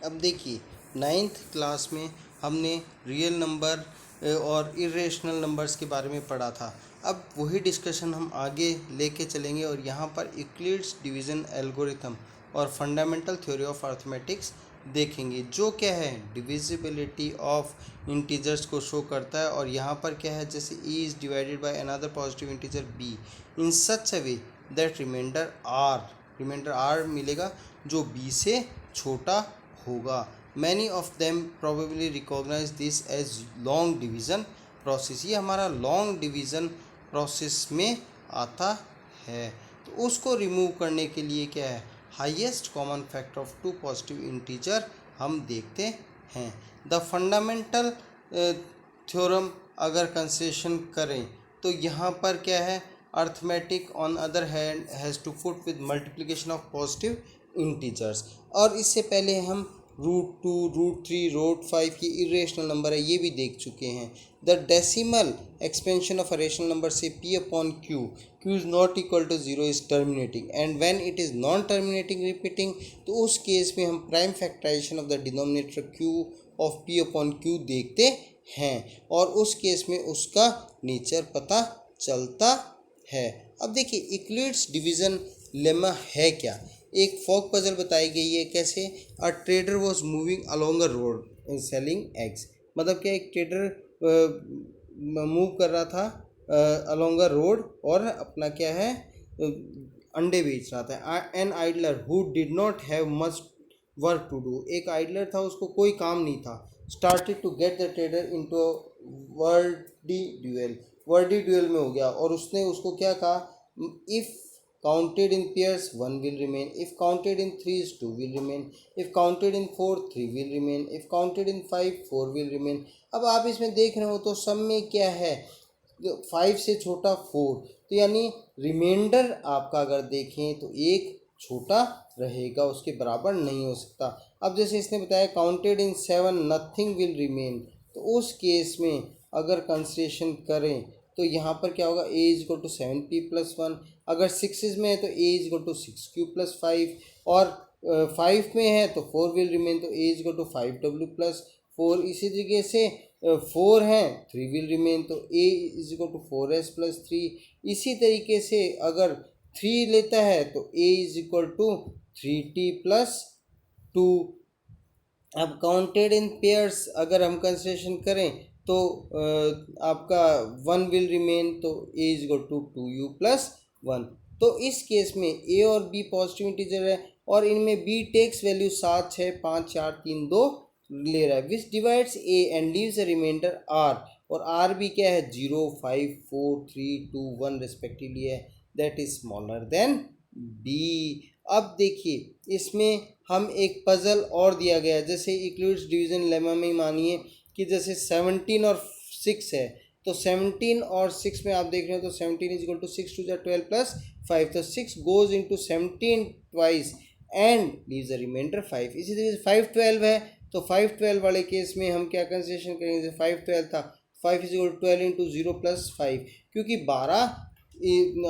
अब देखिए, ninth class में हमने रियल नंबर और इरेशनल नंबर्स के बारे में पढ़ा था। अब वही डिस्कशन हम आगे लेके चलेंगे और यहाँ पर यूक्लिड्स डिवीज़न एल्गोरिथम और फंडामेंटल थ्योरी ऑफ अर्थमेटिक्स देखेंगे, जो क्या है डिविजिबिलिटी ऑफ इंटीजर्स को शो करता है। और यहाँ पर क्या है, जैसे e is divided by another positive integer b in such a way that remainder r मिलेगा जो b से छोटा होगा। Many of them probably recognise this as long division process. ये हमारा लॉन्ग डिवीज़न प्रोसेस में आता है। तो उसको रिमूव करने के लिए क्या है, highest common factor of two positive integer हम देखते हैं। द फंडामेंटल थ्योरम अगर कंसिडरेशन करें तो यहाँ पर क्या है, arithmetic on other hand has to foot with multiplication of positive integers. और इससे पहले हम √2, √3, √5 की इरेशनल नंबर है ये भी देख चुके हैं। The decimal expansion of a rational number say p upon q is not equal to 0 is terminating and when it is non terminating repeating, तो उस केस में हम prime factorisation of the denominator q of p upon q देखते हैं और उस case में उसका नेचर पता चलता है। अब देखिए, यूक्लिड्स डिवीज़न लेमा है क्या। एक फोक पजल बताई गई है, कैसे a trader was moving along a road selling eggs. मतलब क्या, एक ट्रेडर मूव कर रहा था अलोंग अ रोड और अपना क्या है अंडे बेच रहा था। An idler who did not have much work to do, एक आइडलर था उसको कोई काम नहीं था। Started to get the trader into wordy duel में हो गया और उसने उसको क्या कहा, if counted in pairs 1 will remain, if counted in threes 2 will remain, if counted in four 3 will remain, if counted in 5 4 will remain। अब आप इसमें देख रहे हो तो सब में क्या है, 5 से छोटा 4, तो यानी रिमाइंडर आपका अगर देखें तो एक छोटा रहेगा, उसके बराबर नहीं हो सकता। अब जैसे इसने बताया counted in 7 nothing will remain, तो उस केस में अगर कंसिडरेशन करें तो यहाँ पर क्या होगा, a is equal to 7p plus 1। अगर सिक्सेज में है तो a is equal to 6q plus 5 और 5 में है तो 4 विल रिमेन, तो a is equal to 5w plus 4। इसी तरीके से 4 हैं 3 विल रिमेन, तो a is equal to 4s plus 3। इसी तरीके से अगर 3 लेता है तो a is equal to 3t plus 2। अब काउंटेड इन पेयर्स अगर हम कंसिडरेशन करें तो आपका 1 विल रिमेन, तो a is equal to 2u plus 1। तो इस केस में a और b पॉजिटिव इंटीजर है और इनमें b टेक्स वैल्यू 7, 6, 5, 4, 3, 2 ले रहा है, which divides a and leaves a remainder r। और r भी क्या है 0, 5, 4, 3, 2, 1 रिस्पेक्टिवली है, that is smaller than b। अब देखिए, इसमें हम एक पजल और दिया गया है, जैसे यूक्लिड्स डिवीज़न लेमा में मानिए कि जैसे 17 और 6 है, तो 17 और 6 में आप देख रहे हो तो 17 is equal to 6 two 12 plus 5, तो 6 goes into 17 twice and leaves a remainder 5। इसी तरीके से 5 12 है, तो 5 12 वाले केस में हम क्या कंसिडरेशन करेंगे, जैसे 5 12 था, 5 is equal to 12 into 0 plus 5, क्योंकि 12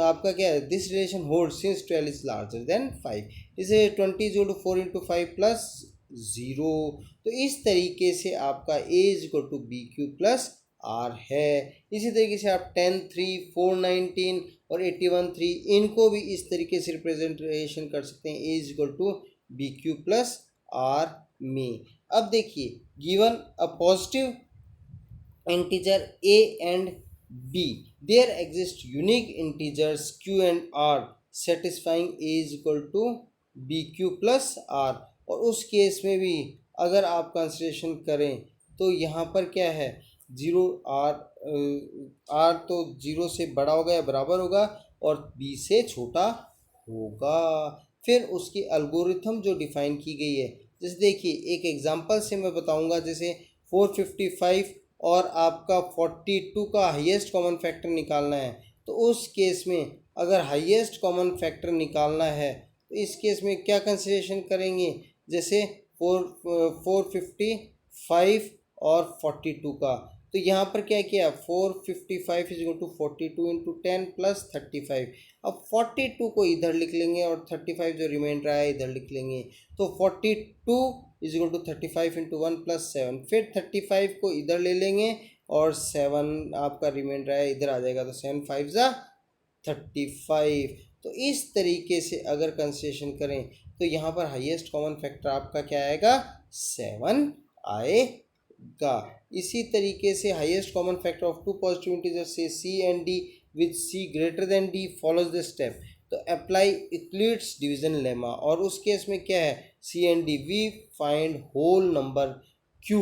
आपका क्या है, this relation hold since 12 is larger than 5। इसे 20 is equal to 4 into 5 plus 0। तो इस तरीके से आपका a is equal to B Q plus r है। इसी तरीके से आप 10 3 4 19 और 81 3 इनको भी इस तरीके से रिप्रेजेंटेशन कर सकते हैं, a is equal to B Q plus r में। अब देखिए, given a positive integer a and b, there exist unique integers q and r satisfying a is equal to bq plus r। और उस case में भी अगर आप consideration करें तो यहाँ पर क्या है, 0 r तो 0 से बड़ा होगा या बराबर होगा और b से छोटा होगा। फिर उसकी एल्गोरिथम जो डिफाइन की गई है, जैसे देखिए एक एग्जांपल से मैं बताऊंगा, जैसे 455 और आपका 42 का हाईएस्ट कॉमन फैक्टर निकालना है, तो उस केस में अगर हाईएस्ट कॉमन फैक्टर निकालना है तो इस केस में क्या कंसिडरेशन करेंगे, जैसे 455 और 42 का, तो यहाँ पर क्या किया, 455 is equal to 42 into 10 plus 35। अब 42 को इधर लिख लेंगे और 35 जो रिमाइंडर आया इधर लिख लेंगे। तो 42 is equal to 35 into 1 plus 7, फिर 35 को इधर ले लेंगे और 7 आपका रिमाइंडर आया इधर आ जाएगा, तो 7 5 ज़ा 35। तो इस तरीके से अगर कंसिडरेशन करें तो यहाँ पर हाईएस्ट कॉमन फैक्टर आपका क्या आएगा, 7 आएगा। इसी तरीके से highest common factor of two positive integer से C and D with C greater than D follows the step. तो अप्लाई यूक्लिड्स डिवीजन लेमा, और उस केस में क्या है, C and D we find whole number Q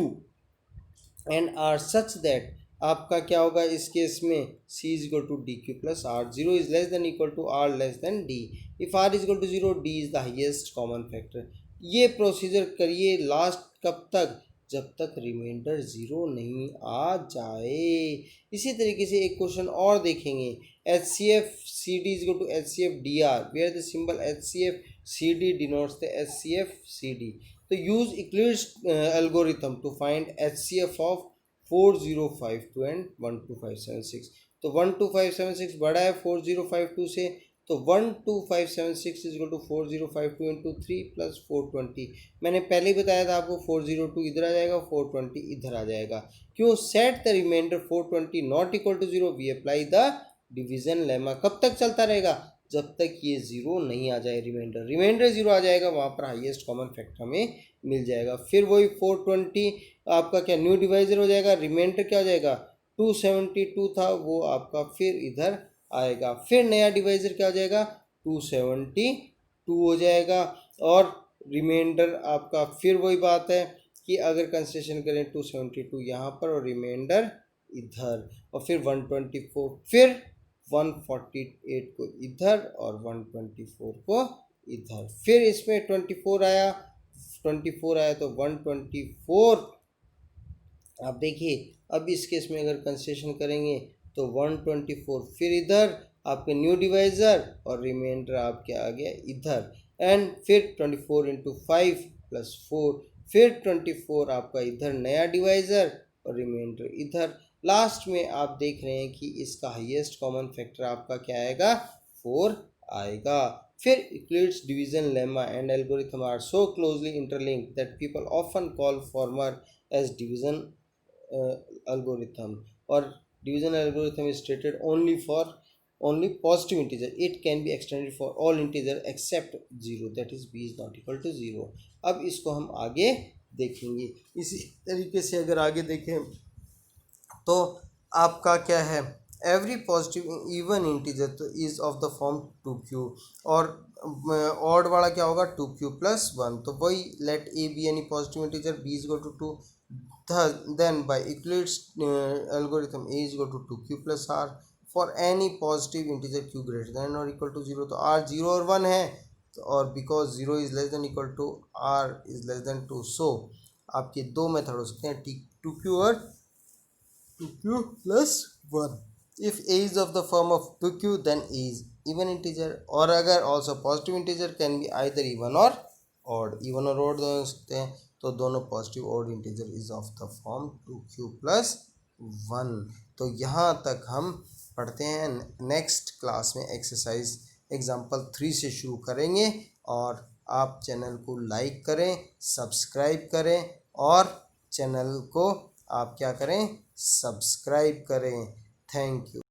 and R such that आपका क्या होगा इस केस में, C is equal to D Q plus R, zero is less than equal to R less than D. If R is equal to zero, D is the highest common factor. ये procedure करिए last कब तक, जब तक reminder zero नहीं आ जाए। इसी तरीके से एक क्वेश्चन और देखेंगे, H C F C D is equal to H C F D R, where the symbol H C F C D denotes the H C F C D. तो use Euclid's algorithm to find H C F of 4052 and 12576। तो 12576 बड़ा है 4052 से, तो 12576 is equal to 4052 into 3 plus 420। मैंने पहले ही बताया था आपको 402 इधर आ जाएगा, 420 इधर आ जाएगा। क्यों, set the remainder 420 not equal to zero, we apply the division lemma. कब तक चलता रहेगा, जब तक ये ज़ीरो नहीं आ जाए, रिमाइंडर ज़ीरो आ जाएगा वहाँ पर हाईएस्ट कॉमन फैक्टर हमें मिल जाएगा। फिर वही 420 आपका क्या न्यू डिवाइजर हो जाएगा, रिमाइंडर क्या हो जाएगा 272 था वो आपका फिर इधर आएगा, फिर नया डिवाइजर क्या हो जाएगा 272 हो जाएगा, और रिमाइंडर आपका फिर वही बात है कि अगर कंसिडरेशन करें 272 यहाँ पर और रिमाइंडर इधर, और फिर 124, फिर 148 को इधर और 124 को इधर, फिर इसमें 24 आया तो 124। आप देखिए अब इस केस में अगर कंसेशन करेंगे तो 124 फिर इधर आपके न्यू डिवाइज़र और रिमाइंडर आपके आ गया इधर, एंड फिर 24 इंटू 5 प्लस 4, फिर 24 आपका इधर नया डिवाइज़र और रिमाइंडर इधर। लास्ट में आप देख रहे हैं कि इसका हाईएस्ट कॉमन फैक्टर आपका क्या आएगा, 4 आएगा। फिर Euclid's division lemma and algorithm are so closely interlinked that people often call former as division algorithm, or division algorithm is stated only positive integer. It can be extended for all integer except 0, that is b is not equal to 0। अब इसको हम आगे देखेंगे। इसी तरीके से अगर आगे देखें तो आपका क्या है, एवरी पॉजिटिव इवन इंटीजर तो is of the form 2q, और ऑड वाला क्या होगा 2q प्लस 1। तो वही let A B any positive integer, b is equal to 2, then by Euclid's algorithm a is equal to 2q plus r for any positive integer q greater than or equal to 0। तो r 0 और 1 है, तो और because 0 is less than equal to r is less than 2, so आपके दो method हो सकते हैं 2q और 2q plus 1। if a is of the form of 2q then a is even integer, और अगर also positive integer can be either even or odd, even और odd दोनों हो सकते हैं, तो दोनों positive odd integer is of the form 2q plus 1। तो यहाँ तक हम पढ़ते हैं। नेक्स्ट क्लास में एक्सरसाइज एग्जांपल 3 से शुरू करेंगे, और आप चैनल को लाइक करें, सब्सक्राइब करें, और चैनल को आप क्या करें, सब्सक्राइब करें। Thank you.